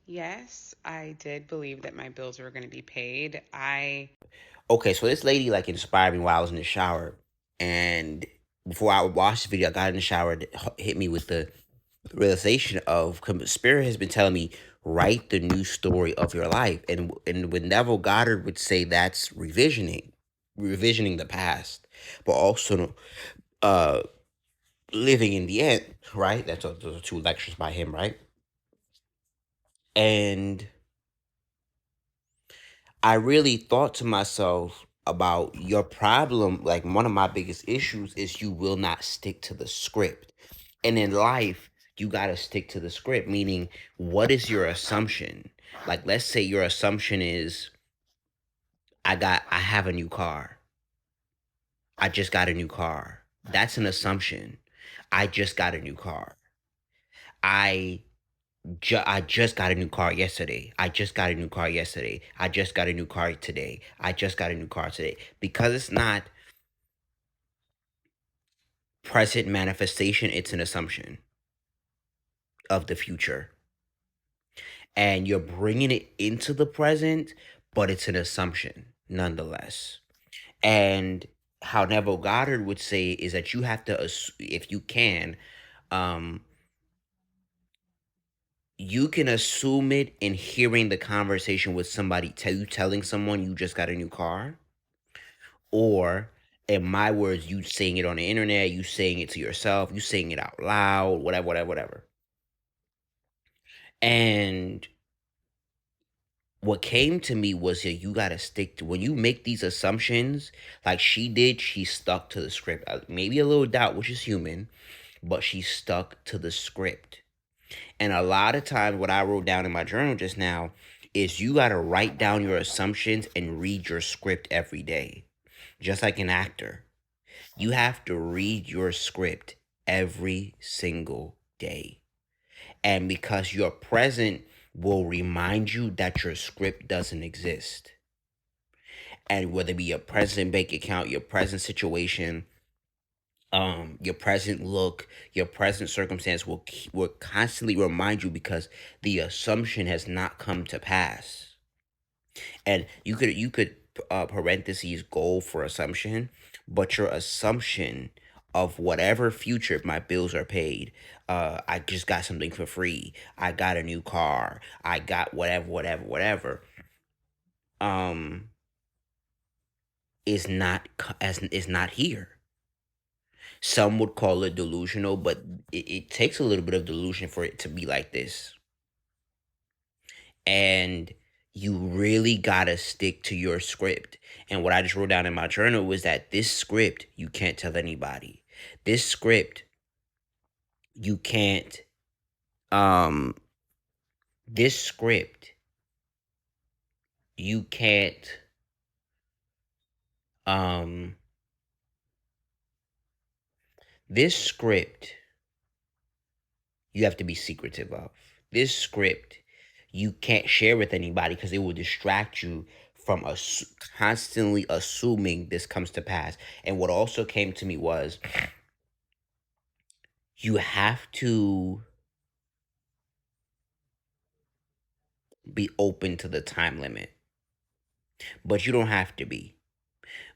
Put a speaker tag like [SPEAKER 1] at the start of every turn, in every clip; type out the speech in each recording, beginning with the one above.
[SPEAKER 1] Yes, I did believe that my bills were going to be paid. I
[SPEAKER 2] Okay, so this lady like inspired me while I was in the shower, and before I would watch the video, I got in the shower, hit me with the realization of Spirit has been telling me write the new story of your life, and when Neville Goddard would say that's revisioning the past, but also uh living in the end, right? Those are two lectures by him, right? And I really thought to myself about your problem. Like, one of my biggest issues is you will not stick to the script. And in life, you got to stick to the script, meaning, what is your assumption? Like, let's say your assumption is, I have a new car. I just got a new car. That's an assumption. I just got a new car. I I just got a new car yesterday. I just got a new car yesterday. I just got a new car today. I just got a new car today. Because it's not present manifestation, it's an assumption of the future. And you're bringing it into the present, but it's an assumption nonetheless. And how Neville Goddard would say is that you have to, if you can, um, you can assume it in hearing the conversation with somebody, telling someone you just got a new car, or in my words, you saying it on the internet, you saying it to yourself, you saying it out loud, whatever, whatever, whatever. And what came to me was that you got to stick to, when you make these assumptions, like she did, she stuck to the script. Maybe a little doubt, which is human, but she stuck to the script. And a lot of times, what I wrote down in my journal just now is you got to write down your assumptions and read your script every day, just like an actor. You have to read your script every single day. And because your present will remind you that your script doesn't exist. And whether it be your present bank account, your present situation, your present look, your present circumstance will constantly remind you because the assumption has not come to pass. And you could parentheses goal for assumption, but your assumption of whatever future, if my bills are paid, I just got something for free, I got a new car, I got whatever, whatever, whatever, um is not here. Some would call it delusional, but it takes a little bit of delusion for it to be like this. And you really gotta stick to your script. And what I just wrote down in my journal was that this script you can't tell anybody. This script you can't um this script you can't um this script you have to be secretive of. This script you can't share with anybody because it will distract you from constantly assuming this comes to pass. And what also came to me was you have to be open to the time limit, but you don't have to be.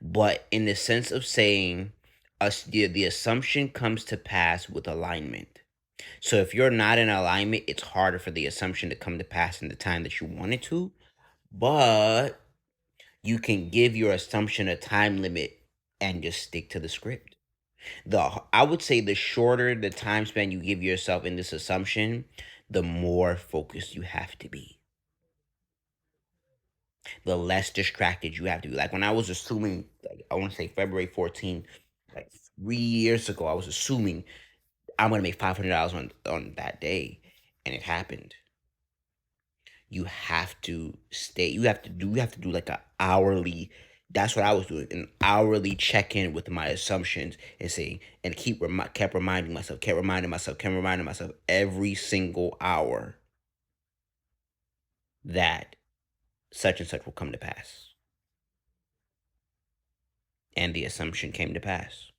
[SPEAKER 2] But in the sense of saying, us the assumption comes to pass with alignment. So if you're not in alignment, it's harder for the assumption to come to pass in the time that you want it to. But you can give your assumption a time limit and just stick to the script. I would say the shorter the time span you give yourself in this assumption, the more focused you have to be, the less distracted you have to be. Like when I was assuming, like I want to say February 14th, like 3 years ago, I was assuming I'm gonna make $500 on that day, and it happened. You have to stay. You have to do like a hourly. That's what I was doing, an hourly check in with my assumptions and saying, and kept reminding myself, kept reminding myself every single hour that such and such will come to pass, and the assumption came to pass.